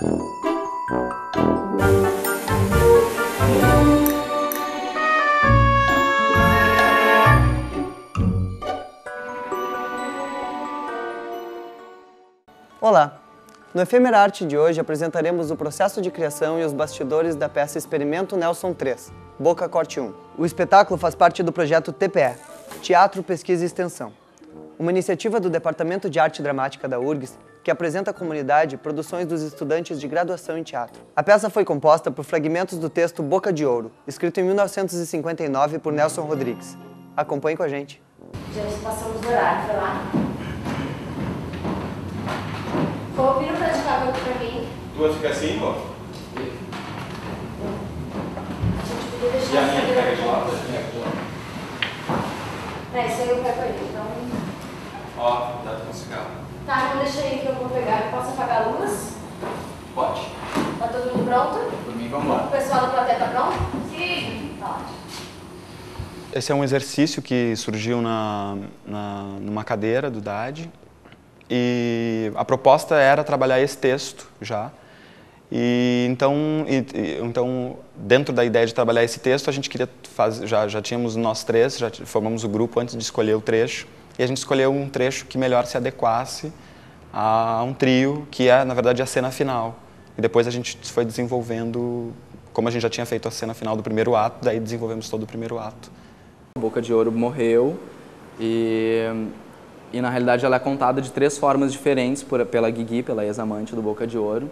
Olá! No Efêmera Arte de hoje apresentaremos o processo de criação e os bastidores da peça Experimento Nelson 3, Boca Corte 1. O espetáculo faz parte do projeto TPE, Teatro, Pesquisa e Extensão, uma iniciativa do Departamento de Arte Dramática da URGS que apresenta à comunidade produções dos estudantes de graduação em teatro. A peça foi composta por fragmentos do texto Boca de Ouro, escrito em 1959 por Nelson Rodrigues. Acompanhe com a gente. Já passamos do horário, foi lá? Vira pra de cá pra mim. Tu vai ficar assim, ó? E a minha pega de lado? Isso aí eu pego aí, então... Ó, cuidado com o cigarro. Tá, então deixa aí que eu vou pegar. Eu posso apagar a luz? Pode. Tá todo mundo pronto? Por mim, vamos lá. O pessoal da plateia tá pronto? Sim. Tá ótimo. Esse é um exercício que surgiu numa cadeira do DAD. E a proposta era trabalhar esse texto já. E então, dentro da ideia de trabalhar esse texto, a gente queria fazer, já tínhamos nós três, já formamos o grupo antes de escolher o trecho, e a gente escolheu um trecho que melhor se adequasse a um trio, que é, na verdade, a cena final. E depois a gente foi desenvolvendo, como a gente já tinha feito a cena final do primeiro ato, daí desenvolvemos todo o primeiro ato. Boca de Ouro morreu e na realidade ela é contada de três formas diferentes pela Guigui, pela ex-amante do Boca de Ouro.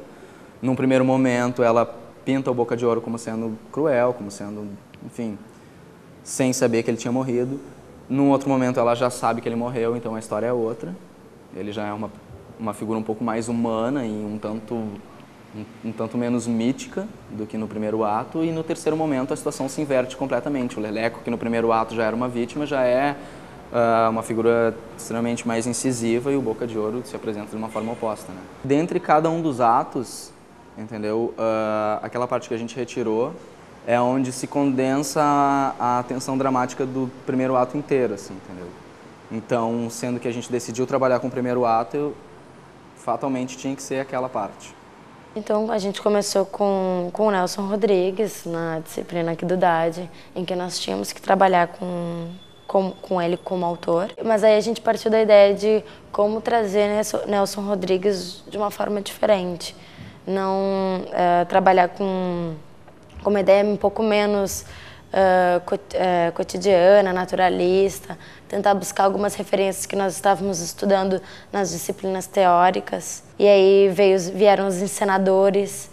Num primeiro momento ela pinta o Boca de Ouro como sendo cruel, como sendo, enfim, sem saber que ele tinha morrido. Num outro momento ela já sabe que ele morreu, então a história é outra. Ele já é uma figura um pouco mais humana e um tanto menos mítica do que no primeiro ato. E no terceiro momento a situação se inverte completamente. O Leleco, que no primeiro ato já era uma vítima, já é uma figura extremamente mais incisiva, e o Boca de Ouro se apresenta de uma forma oposta, né? Dentre cada um dos atos, entendeu? Aquela parte que a gente retirou é onde se condensa a tensão dramática do primeiro ato inteiro, assim, entendeu? Então, sendo que a gente decidiu trabalhar com o primeiro ato, fatalmente tinha que ser aquela parte. Então, a gente começou com o Nelson Rodrigues, na disciplina aqui do DAD, em que nós tínhamos que trabalhar com ele como autor. Mas aí a gente partiu da ideia de como trazer Nelson Rodrigues de uma forma diferente. Não trabalhar com uma ideia um pouco menos cotidiana, naturalista, tentar buscar algumas referências que nós estávamos estudando nas disciplinas teóricas. E aí vieram os encenadores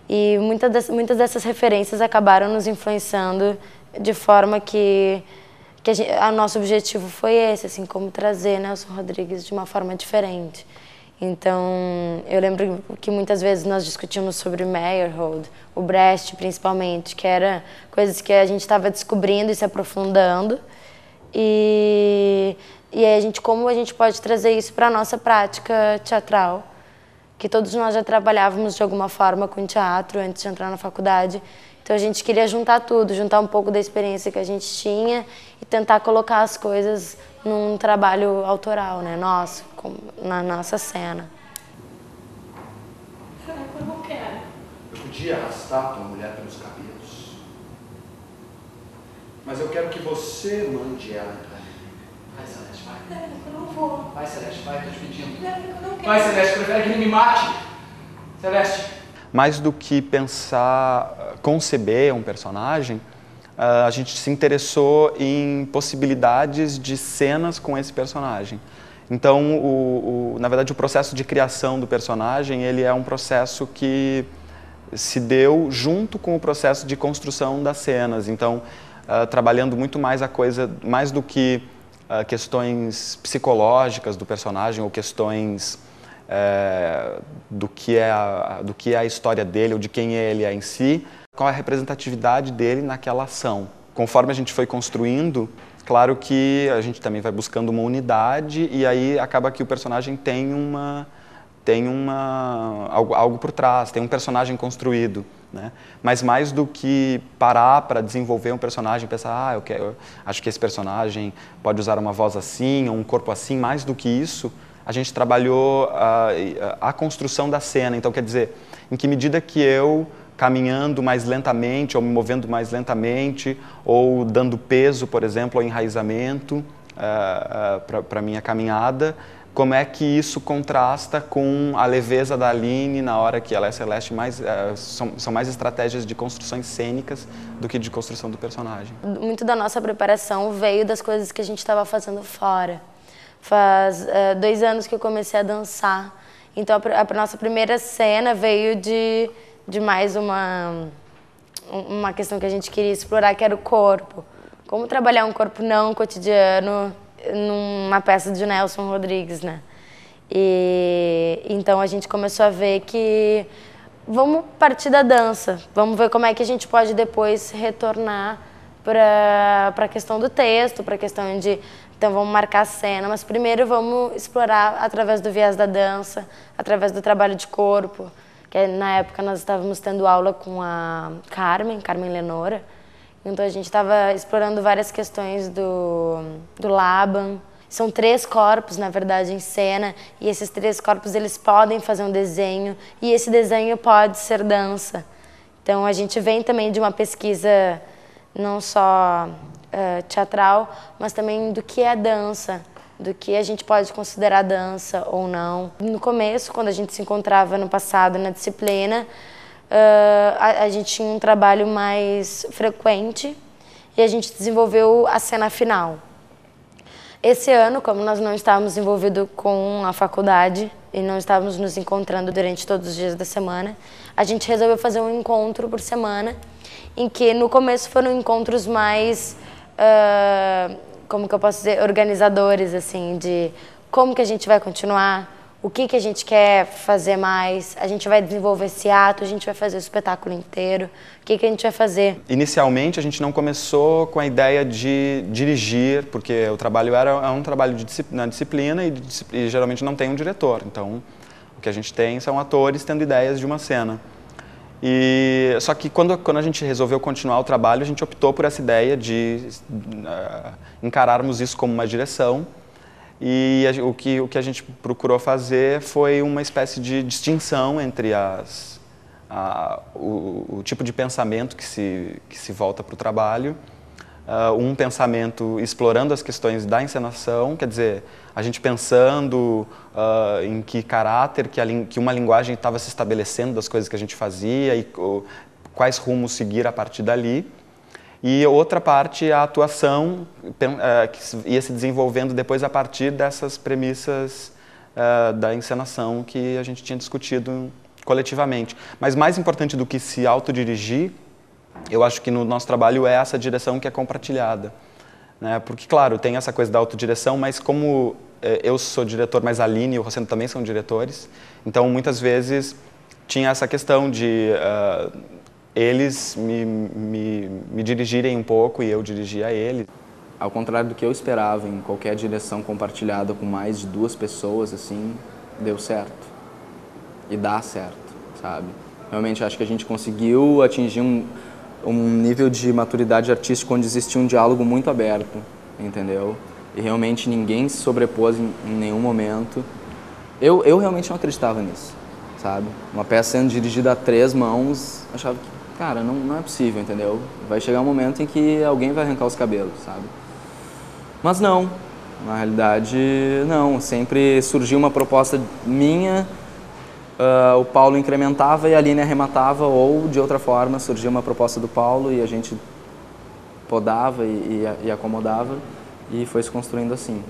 e muitas dessas referências acabaram nos influenciando de forma que o nosso objetivo foi esse, assim, como trazer Nelson Rodrigues de uma forma diferente. Então, eu lembro que muitas vezes nós discutimos sobre Meyerhold, o Brecht principalmente, que era coisas que a gente estava descobrindo e se aprofundando. E aí como a gente pode trazer isso para a nossa prática teatral, que todos nós já trabalhávamos de alguma forma com teatro antes de entrar na faculdade. Então a gente queria juntar tudo, juntar um pouco da experiência que a gente tinha e tentar colocar as coisas num trabalho autoral, né, nosso, na nossa cena. Eu não quero. Eu podia arrastar tua mulher pelos cabelos, mas eu quero que você mande ela entrar em mim. Vai, Celeste, vai. Eu não vou. Vai, Celeste, vai, tô te pedindo. Eu não quero. Vai, Celeste, prefere que ele me mate. Celeste. Mais do que pensar, conceber um personagem, a gente se interessou em possibilidades de cenas com esse personagem. Então, na verdade, o processo de criação do personagem, ele é um processo que se deu junto com o processo de construção das cenas. Então, trabalhando muito mais a coisa, mais do que questões psicológicas do personagem ou questões do que é a história dele ou de quem ele é em si, qual é a representatividade dele naquela ação. Conforme a gente foi construindo, claro que a gente também vai buscando uma unidade e aí acaba que o personagem tem algo por trás, tem um personagem construído, né? Mas mais do que parar para desenvolver um personagem e pensar, eu acho que esse personagem pode usar uma voz assim ou um corpo assim, mais do que isso, a gente trabalhou a construção da cena. Então, quer dizer, em que medida que eu, caminhando mais lentamente, ou me movendo mais lentamente, ou dando peso, por exemplo, ao enraizamento para a minha caminhada, como é que isso contrasta com a leveza da Aline na hora que ela é Celeste, são mais estratégias de construções cênicas do que de construção do personagem. Muito da nossa preparação veio das coisas que a gente estava fazendo fora. Faz 2 anos que eu comecei a dançar, então a nossa primeira cena veio de mais uma questão que a gente queria explorar, que era o corpo. Como trabalhar um corpo não cotidiano numa peça de Nelson Rodrigues, né? E então a gente começou a ver que vamos partir da dança, vamos ver como é que a gente pode depois retornar para a questão do texto, para a questão de, então vamos marcar a cena, mas primeiro vamos explorar através do viés da dança, através do trabalho de corpo, que na época nós estávamos tendo aula com a Carmen Lenora. Então a gente estava explorando várias questões do Laban. São 3 corpos, na verdade, em cena, e esses 3 corpos eles podem fazer um desenho, e esse desenho pode ser dança. Então a gente vem também de uma pesquisa não só teatral, mas também do que é dança, do que a gente pode considerar dança ou não. No começo, quando a gente se encontrava no passado na disciplina, a gente tinha um trabalho mais frequente e a gente desenvolveu a cena final. Esse ano, como nós não estávamos envolvidos com a faculdade e não estávamos nos encontrando durante todos os dias da semana, a gente resolveu fazer um encontro por semana, em que no começo foram encontros mais, como que eu posso dizer, organizadores, assim, de como que a gente vai continuar, o que a gente quer fazer mais, a gente vai desenvolver esse ato, a gente vai fazer o espetáculo inteiro, o que a gente vai fazer? Inicialmente, a gente não começou com a ideia de dirigir, porque o trabalho é um trabalho na disciplina e geralmente não tem um diretor. Então, o que a gente tem são atores tendo ideias de uma cena. Só que quando a gente resolveu continuar o trabalho, a gente optou por essa ideia de encararmos isso como uma direção. E o que a gente procurou fazer foi uma espécie de distinção entre o tipo de pensamento que se volta para o trabalho. Um pensamento explorando as questões da encenação, quer dizer, a gente pensando em que caráter que uma linguagem estava se estabelecendo das coisas que a gente fazia e quais rumos seguir a partir dali. E outra parte, a atuação, que ia se desenvolvendo depois a partir dessas premissas da encenação que a gente tinha discutido coletivamente. Mas mais importante do que se autodirigir, eu acho que no nosso trabalho é essa direção que é compartilhada, né? Porque, claro, tem essa coisa da autodireção, mas como eu sou diretor, mas a Aline e o Rosseno também são diretores, então muitas vezes tinha essa questão de eles me dirigirem um pouco e eu dirigir a eles. Ao contrário do que eu esperava em qualquer direção compartilhada com mais de 2 pessoas, assim, deu certo. E dá certo, sabe? Realmente acho que a gente conseguiu atingir um nível de maturidade artística onde existia um diálogo muito aberto, entendeu? E realmente ninguém se sobrepôs em nenhum momento. Eu realmente não acreditava nisso, sabe? Uma peça sendo dirigida a 3 mãos, achava que, cara, não é possível, entendeu? Vai chegar um momento em que alguém vai arrancar os cabelos, sabe? Mas não, na realidade não. Sempre surgiu uma proposta minha, o Paulo incrementava e a Aline arrematava, ou de outra forma surgia uma proposta do Paulo e a gente podava e acomodava e foi se construindo assim.